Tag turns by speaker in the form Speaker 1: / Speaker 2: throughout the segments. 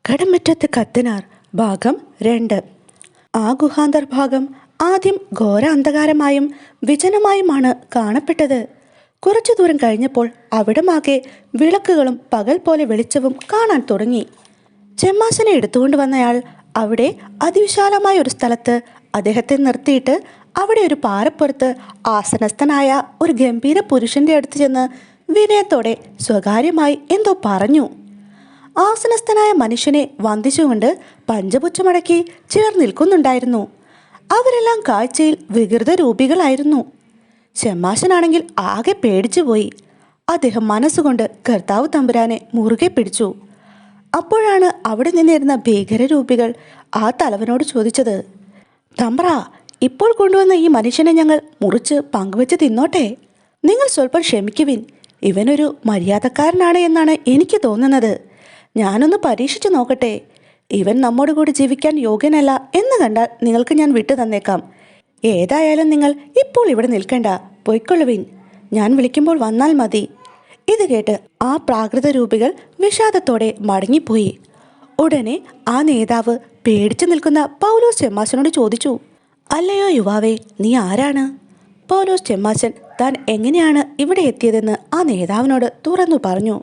Speaker 1: കടമറ്റത്ത് കത്തനാർ ഭാഗം 2. ആ ഗുഹാന്തർഭാഗം ആദ്യം ഘോര അന്ധകാരമായും വിജനമായുമാണ് കാണപ്പെട്ടത്. കുറച്ചു ദൂരം കഴിഞ്ഞപ്പോൾ അവിടമാകെ വിളക്കുകളും പകൽ പോലെ വെളിച്ചവും കാണാൻ തുടങ്ങി. ചെമ്മാശനെ എടുത്തുകൊണ്ട് വന്നയാൾ അവിടെ അതിവിശാലമായ ഒരു സ്ഥലത്ത് അദ്ദേഹത്തെ നിർത്തിയിട്ട് അവിടെ ഒരു പാറപ്പുറത്ത് ആസനസ്ഥനായ ഒരു ഗംഭീര പുരുഷന്റെ അടുത്ത് ചെന്ന് വിനയത്തോടെ സ്വകാര്യമായി എന്തോ പറഞ്ഞു. ആസനസ്ഥനായ മനുഷ്യനെ വന്ദിച്ചുകൊണ്ട് പഞ്ചപുച്ഛമടക്കി ചേർന്നിൽക്കുന്നുണ്ടായിരുന്നു. അവരെല്ലാം കാഴ്ചയിൽ വികൃത രൂപികളായിരുന്നു. ചെമ്മാശനാണെങ്കിൽ ആകെ പേടിച്ചുപോയി. അദ്ദേഹം മനസ്സുകൊണ്ട് കർത്താവ് തമ്പുരാനെ മുറുകെ പിടിച്ചു. അപ്പോഴാണ് അവിടെ നിന്നിരുന്ന ഭീകരരൂപികൾ ആ തലവനോട് ചോദിച്ചത്, തമ്പ്ര, ഇപ്പോൾ കൊണ്ടുവന്ന ഈ മനുഷ്യനെ ഞങ്ങൾ മുറിച്ച് പങ്കുവെച്ച് തിന്നോട്ടെ? നിങ്ങൾ സ്വല്പം ക്ഷമിക്കുവിൻ. ഇവനൊരു മര്യാദക്കാരനാണ് എന്നാണ് എനിക്ക് തോന്നുന്നത്. ഞാനൊന്ന് പരീക്ഷിച്ചു നോക്കട്ടെ. ഇവൻ നമ്മോട് കൂടി ജീവിക്കാൻ യോഗ്യനല്ല എന്ന് കണ്ടാൽ നിങ്ങൾക്ക് ഞാൻ വിട്ടു തന്നേക്കാം. ഏതായാലും നിങ്ങൾ ഇപ്പോൾ ഇവിടെ നിൽക്കണ്ട, പൊയ്ക്കൊള്ളുവിൻ. ഞാൻ വിളിക്കുമ്പോൾ വന്നാൽ മതി. ഇത് കേട്ട് ആ പ്രാകൃത രൂപികൾ വിഷാദത്തോടെ മടങ്ങിപ്പോയി. ഉടനെ ആ നേതാവ് പേടിച്ചു നിൽക്കുന്ന പൗലോസ് ചെമ്മാശനോട് ചോദിച്ചു, അല്ലയോ യുവാവേ, നീ ആരാണ്? പൗലോസ് ചെമ്മാശൻ താൻ എങ്ങനെയാണ് ഇവിടെ എത്തിയതെന്ന് ആ നേതാവിനോട് തുറന്നു പറഞ്ഞു.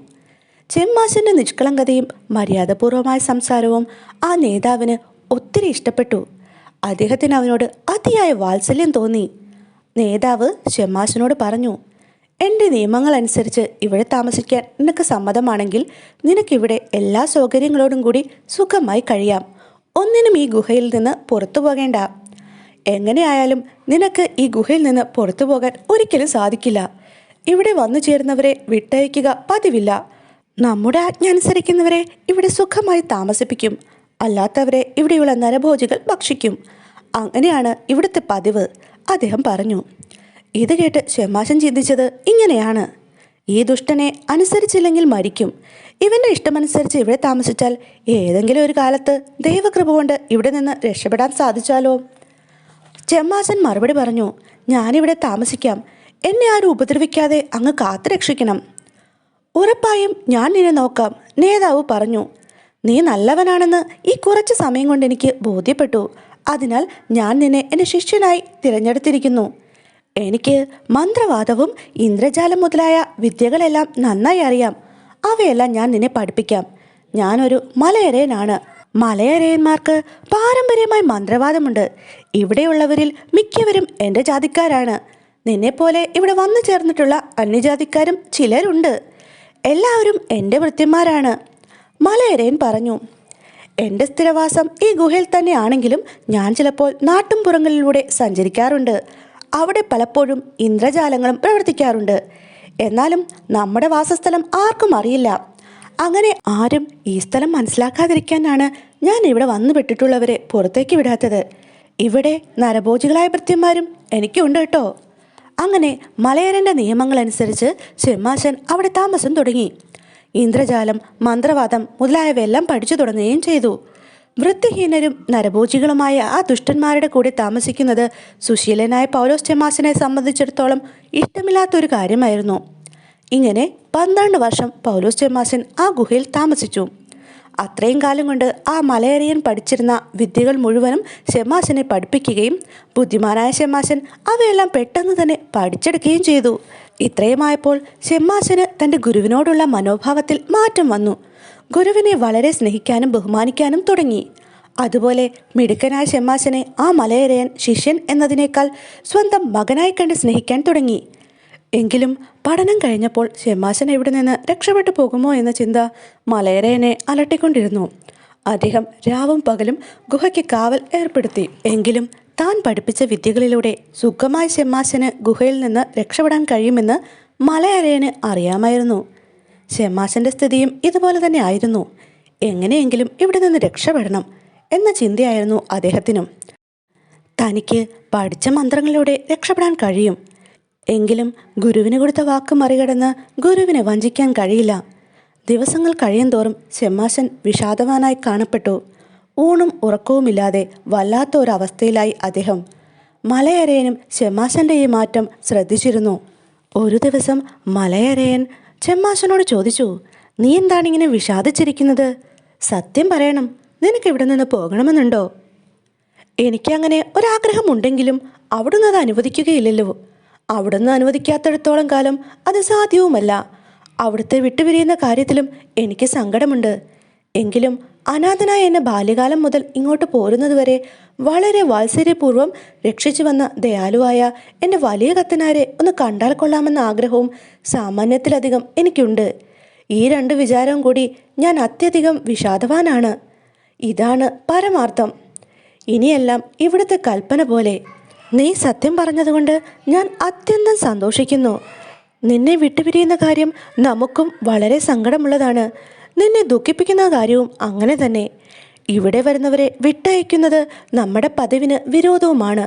Speaker 1: ചെമ്മാശന്റെ നിഷ്കളങ്കതയും മര്യാദപൂർവമായ സംസാരവും ആ നേതാവിന് ഒത്തിരി ഇഷ്ടപ്പെട്ടു. അദ്ദേഹത്തിന് അവനോട് അതിയായ വാത്സല്യം തോന്നി. നേതാവ് ചെമ്മാശനോട് പറഞ്ഞു, എൻ്റെ നിയമങ്ങൾ അനുസരിച്ച് ഇവിടെ താമസിക്കാൻ നിനക്ക് സമ്മതമാണെങ്കിൽ നിനക്കിവിടെ എല്ലാ സൗകര്യങ്ങളോടും കൂടി സുഖമായി കഴിയാം. ഒന്നിനും ഈ ഗുഹയിൽ നിന്ന് പുറത്തു പോകേണ്ട. എങ്ങനെയായാലും നിനക്ക് ഈ ഗുഹയിൽ നിന്ന് പുറത്തു പോകാൻ ഒരിക്കലും സാധിക്കില്ല. ഇവിടെ വന്നു ചേരുന്നവരെ വിട്ടയക്കുക പതിവില്ല. നമ്മുടെ ആജ്ഞ അനുസരിക്കുന്നവരെ ഇവിടെ സുഖമായി താമസിപ്പിക്കും. അല്ലാത്തവരെ ഇവിടെയുള്ള നരഭോജികൾ ഭക്ഷിക്കും. അങ്ങനെയാണ് ഇവിടുത്തെ പതിവ്, അദ്ദേഹം പറഞ്ഞു. ഇത് കേട്ട് ചെമ്മാശൻ ചിന്തിച്ചത് ഇങ്ങനെയാണ്, ഈ ദുഷ്ടനെ അനുസരിച്ചില്ലെങ്കിൽ മരിക്കും. ഇവൻ്റെ ഇഷ്ടമനുസരിച്ച് ഇവിടെ താമസിച്ചാൽ ഏതെങ്കിലും ഒരു കാലത്ത് ദൈവകൃപ കൊണ്ട് ഇവിടെ നിന്ന് രക്ഷപ്പെടാൻ സാധിച്ചാലോ? ചെമ്മാശൻ മറുപടി പറഞ്ഞു, ഞാനിവിടെ താമസിക്കാം. എന്നെ ആരും ഉപദ്രവിക്കാതെ അങ്ങ് കാത്തു രക്ഷിക്കണം. ഉറപ്പായും ഞാൻ നിന്നെ നോക്കാം, നേതാവ് പറഞ്ഞു. നീ നല്ലവനാണെന്ന് ഈ കുറച്ച് സമയം കൊണ്ട് എനിക്ക് ബോധ്യപ്പെട്ടു. അതിനാൽ ഞാൻ നിന്നെ എൻ്റെ ശിഷ്യനായി തിരഞ്ഞെടുത്തിരിക്കുന്നു. എനിക്ക് മന്ത്രവാദവും ഇന്ദ്രജാലം മുതലായ വിദ്യകളെല്ലാം നന്നായി അറിയാം. അവയെല്ലാം ഞാൻ നിന്നെ പഠിപ്പിക്കാം. ഞാനൊരു മലയരയനാണ്. മലയരയന്മാർക്ക് പാരമ്പര്യമായി മന്ത്രവാദമുണ്ട്. ഇവിടെയുള്ളവരിൽ മിക്കവരും എൻ്റെ ജാതിക്കാരാണ്. നിന്നെപ്പോലെ ഇവിടെ വന്നു ചേർന്നിട്ടുള്ള അന്യജാതിക്കാരും ചിലരുണ്ട്. എല്ലാവരും എൻ്റെ ഭൃത്യന്മാരാണ്. മലയരയൻ പറഞ്ഞു, എൻ്റെ സ്ഥിരവാസം ഈ ഗുഹയിൽ തന്നെയാണെങ്കിലും ഞാൻ ചിലപ്പോൾ നാട്ടുംപുറങ്ങളിലൂടെ സഞ്ചരിക്കാറുണ്ട്. അവിടെ പലപ്പോഴും ഇന്ദ്രജാലങ്ങളും പ്രവർത്തിക്കാറുണ്ട്. എന്നാലും നമ്മുടെ വാസസ്ഥലം ആർക്കും അറിയില്ല. അങ്ങനെ ആരും ഈ സ്ഥലം മനസ്സിലാക്കാതിരിക്കാനാണ് ഞാൻ ഇവിടെ വന്നുപെട്ടിട്ടുള്ളവരെ പുറത്തേക്ക് വിടാത്തത്. ഇവിടെ നരഭോജികളായ ഭൃത്യന്മാരും എനിക്കുണ്ട് കേട്ടോ. അങ്ങനെ മലയരൻ്റെ നിയമങ്ങളനുസരിച്ച് ചെമ്മാശൻ അവിടെ താമസം തുടങ്ങി. ഇന്ദ്രജാലം, മന്ത്രവാദം മുതലായവയെല്ലാം പഠിച്ചു തുടങ്ങുകയും ചെയ്തു. വൃത്തിഹീനരും നരഭോജികളുമായ ആ ദുഷ്ടന്മാരുടെ കൂടെ താമസിക്കുന്നത് സുശീലനായ പൗലോസ് ചെമ്മാശനെ സംബന്ധിച്ചിടത്തോളം ഇഷ്ടമില്ലാത്തൊരു കാര്യമായിരുന്നു. ഇങ്ങനെ 12 വർഷം പൗലോസ് ചെമ്മാശൻ ആ ഗുഹയിൽ താമസിച്ചു. അത്രയും കാലം കൊണ്ട് ആ മലയരയൻ പഠിച്ചിരുന്ന വിദ്യകൾ മുഴുവനും ചെമ്മാശനെ പഠിപ്പിക്കുകയും ബുദ്ധിമാനായ ചെമ്മാശൻ അവയെല്ലാം പെട്ടെന്ന് തന്നെ പഠിച്ചെടുക്കുകയും ചെയ്തു. ഇത്രയുമായപ്പോൾ ചെമ്മാശന് തൻ്റെ ഗുരുവിനോടുള്ള മനോഭാവത്തിൽ മാറ്റം വന്നു. ഗുരുവിനെ വളരെ സ്നേഹിക്കാനും ബഹുമാനിക്കാനും തുടങ്ങി. അതുപോലെ മിടുക്കനായ ചെമ്മാശനെ ആ മലയരയൻ ശിഷ്യൻ എന്നതിനേക്കാൾ സ്വന്തം മകനായി കണ്ട് സ്നേഹിക്കാൻ തുടങ്ങി. എങ്കിലും പഠനം കഴിഞ്ഞപ്പോൾ ചെമ്മാശൻ ഇവിടെ നിന്ന് രക്ഷപ്പെട്ടു പോകുമോ എന്ന ചിന്ത മലയരയനെ അലട്ടിക്കൊണ്ടിരുന്നു. അദ്ദേഹം രാവും പകലും ഗുഹയ്ക്ക് കാവൽ ഏർപ്പെടുത്തി. എങ്കിലും താൻ പഠിപ്പിച്ച വിദ്യകളിലൂടെ സുഖമായി ചെമ്മാശന് ഗുഹയിൽ നിന്ന് രക്ഷപ്പെടാൻ കഴിയുമെന്ന് മലയരയന് അറിയാമായിരുന്നു. ചെമ്മാശൻ്റെ സ്ഥിതിയും ഇതുപോലെ തന്നെ ആയിരുന്നു. എങ്ങനെയെങ്കിലും ഇവിടെ നിന്ന് രക്ഷപ്പെടണം എന്ന ചിന്തയായിരുന്നു അദ്ദേഹത്തിനും. തനിക്ക് പഠിച്ച മന്ത്രങ്ങളിലൂടെ രക്ഷപ്പെടാൻ കഴിയും. എങ്കിലും ഗുരുവിന് കൊടുത്ത വാക്ക് മറികടന്ന് ഗുരുവിനെ വഞ്ചിക്കാൻ കഴിയില്ല. ദിവസങ്ങൾ കഴിയും തോറും ചെമ്മാശൻ വിഷാദവാനായി കാണപ്പെട്ടു. ഊണും ഉറക്കവുമില്ലാതെ വല്ലാത്ത ഒരവസ്ഥയിലായി അദ്ദേഹം. മലയരയനും ചെമ്മാശൻ്റെ ഈ മാറ്റം ശ്രദ്ധിച്ചിരുന്നു. ഒരു ദിവസം മലയരയൻ ചെമ്മാശനോട് ചോദിച്ചു, നീ എന്താണിങ്ങനെ വിഷാദിച്ചിരിക്കുന്നത്? സത്യം പറയണം, നിനക്ക് ഇവിടെ നിന്ന് പോകണമെന്നുണ്ടോ? എനിക്കങ്ങനെ ഒരാഗ്രഹമുണ്ടെങ്കിലും അവിടുന്ന് അത് അനുവദിക്കുകയില്ലല്ലോ. അവിടുന്ന് അനുവദിക്കാത്തിടത്തോളം കാലം അത് സാധ്യവുമല്ല. അവിടുത്തെ വിട്ടുപിരിയുന്ന കാര്യത്തിലും എനിക്ക് സങ്കടമുണ്ട്. എങ്കിലും അനാഥനായ എന്നെ ബാല്യകാലം മുതൽ ഇങ്ങോട്ട് പോരുന്നതുവരെ വളരെ വാത്സര്യപൂർവ്വം രക്ഷിച്ചു വന്ന ദയാലുവായ എൻ്റെ വലിയ കത്തനാരെ ഒന്ന് കണ്ടാൽ കൊള്ളാമെന്ന ആഗ്രഹവും സാമാന്യത്തിലധികം എനിക്കുണ്ട്. ഈ രണ്ട് വിചാരവും കൂടി ഞാൻ അത്യധികം വിഷാദവാനാണ്. ഇതാണ് പരമാർത്ഥം. ഇനിയെല്ലാം ഇവിടുത്തെ കൽപ്പന പോലെ. നീ സത്യം പറഞ്ഞതുകൊണ്ട് ഞാൻ അത്യന്തം സന്തോഷിക്കുന്നു. നിന്നെ വിട്ടുപിരിയുന്ന കാര്യം നമുക്കും വളരെ സങ്കടമുള്ളതാണ്. നിന്നെ ദുഃഖിപ്പിക്കുന്ന കാര്യവും അങ്ങനെ തന്നെ. ഇവിടെ വരുന്നവരെ വിട്ടയക്കുന്നത് നമ്മുടെ പതിവിന് വിരോധവുമാണ്.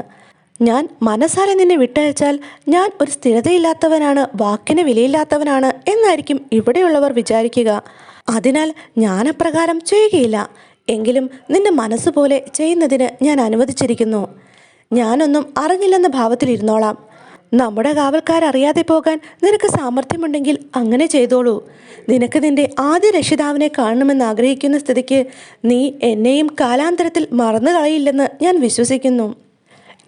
Speaker 1: ഞാൻ മനസ്സാലെ നിന്നെ വിട്ടയച്ചാൽ ഞാൻ ഒരു സ്ഥിരതയില്ലാത്തവനാണ്, വാക്കിന് വിലയില്ലാത്തവനാണ് എന്നായിരിക്കും ഇവിടെയുള്ളവർ വിചാരിക്കുക. അതിനാൽ ഞാൻ അപ്രകാരം ചെയ്യുകയില്ല. എങ്കിലും നിന്റെ മനസ്സുപോലെ ചെയ്യുന്നതിന് ഞാൻ അനുവദിച്ചിരിക്കുന്നു. ഞാനൊന്നും അറിഞ്ഞില്ലെന്ന ഭാവത്തിലിരുന്നോളാം. നമ്മുടെ കാവൽക്കാരറിയാതെ പോകാൻ നിനക്ക് സാമർഥ്യമുണ്ടെങ്കിൽ അങ്ങനെ ചെയ്തോളൂ. നിനക്ക് നിന്റെ ആദ്യ രക്ഷിതാവിനെ കാണണമെന്ന് ആഗ്രഹിക്കുന്ന സ്ഥിതിക്ക് നീ എന്നെയും കാലാന്തരത്തിൽ മറന്നു കളയില്ലെന്ന് ഞാൻ വിശ്വസിക്കുന്നു.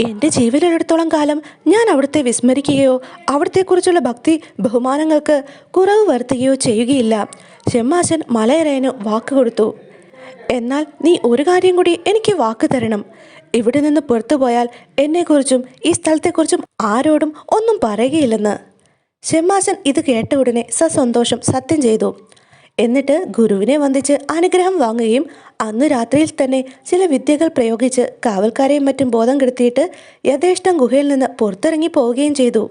Speaker 1: എൻ്റെ ജീവനിലെടുത്തോളം കാലം ഞാൻ അവിടുത്തെ വിസ്മരിക്കുകയോ അവിടത്തെക്കുറിച്ചുള്ള ഭക്തി ബഹുമാനങ്ങൾക്ക് കുറവ് വരുത്തുകയോ ചെയ്യുകയില്ല. ഷമ്മാശൻ മലയരയന് വാക്ക് കൊടുത്തു. എന്നാൽ നീ ഒരു കാര്യം കൂടി എനിക്ക് വാക്ക് തരണം. ഇവിടെ നിന്ന് പുറത്തു പോയാൽ എന്നെക്കുറിച്ചും ഈ സ്ഥലത്തെക്കുറിച്ചും ആരോടും ഒന്നും പറയുകയില്ലെന്ന്. ഷമ്മാശൻ ഇത് കേട്ട ഉടനെ സസന്തോഷം സത്യം ചെയ്തു. എന്നിട്ട് ഗുരുവിനെ വന്ദിച്ച് അനുഗ്രഹം വാങ്ങുകയും അന്ന് രാത്രിയിൽ തന്നെ ചില വിദ്യകൾ പ്രയോഗിച്ച് കാവൽക്കാരെയും മറ്റും ബോധം കെടുത്തിയിട്ട് യഥേഷ്ടം ഗുഹയിൽ നിന്ന് പുറത്തിറങ്ങി പോവുകയും ചെയ്തു.